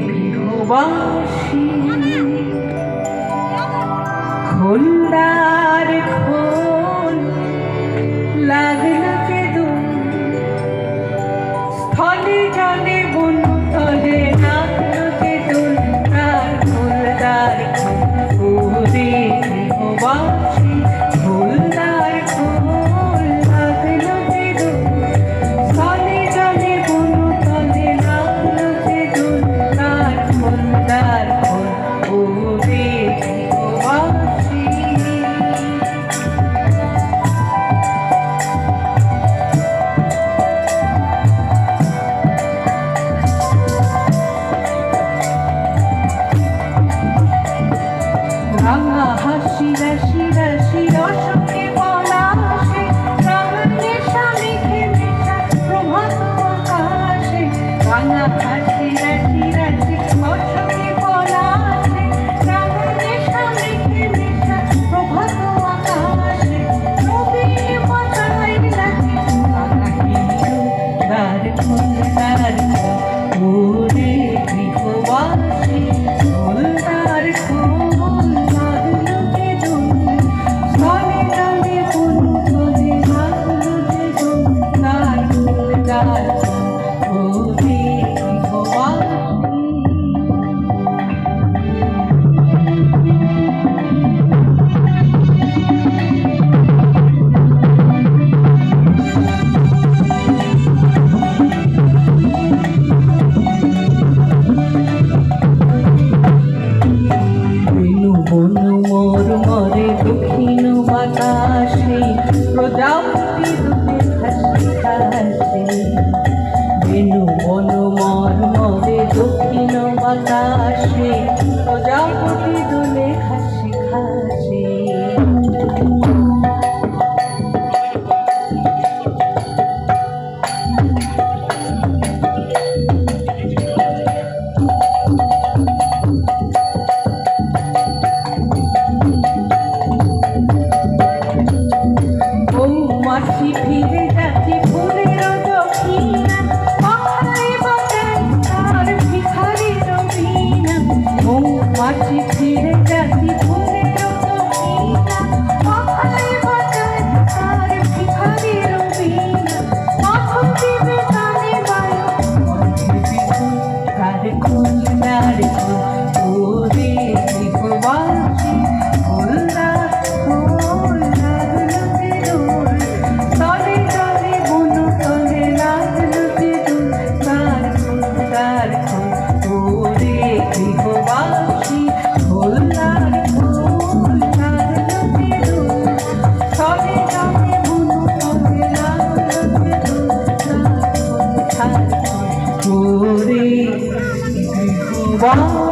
গৃহবাসী খোলদার খোল লাগল যে দুল স্থলে জলে বনতলে লাগল যে দুল তার খোলদার খোল গৃহবাসী খোলদার খোল লাগল যে দুল স্থলে জলে বনতলে লাগল যে দুল তার খোলদার খোল গৃহবাসী। রাঙা হাসি রাশি রাশি অশোকে পলাশে রাঙানে স্বামীকে মেশা প্রভাত আকাশে। রাঙা হাসি রাশি রাশি অশোকে পলাশে রাঙানে স্বামীকে মেশা প্রভাত আকাশে। নবীন মাতায় লাগে রাঙা হিন্দু দ্বার খোলদার ওরে গৃহবাসী খোলদার খোল দক্ষিণ বাতাসে প্রজাপতি দুলে হাসি হাসে। বেনু বন মর্মরে দক্ষিণ বাতাসে প্রজাপতি দুলে হাসি হাসে। মাছি ফিরে যাচ্ছি ফুলের দক্ষিণা পাখায় বাজায় তার ভিখারির বীণা। মাছি ফিরে যাচ্ছি ফুলের দক্ষিণা পাখায় বাজায় তার ভিখারির বীণা। মাথা দিবে কানে বায়ু তার খোলদার ওরে গৃহবাসী খোলদার খোল লাগল যে দুল স্থলে জলে বনতলে লাগল যে দুল তার খোলদার খোল ওরে গৃহবাসী খোলদার খোল লাগল যে দুল স্থলে জলে বনতলে লাগল যে দুল তার খোলদার খোল ওরে গৃহবাসী।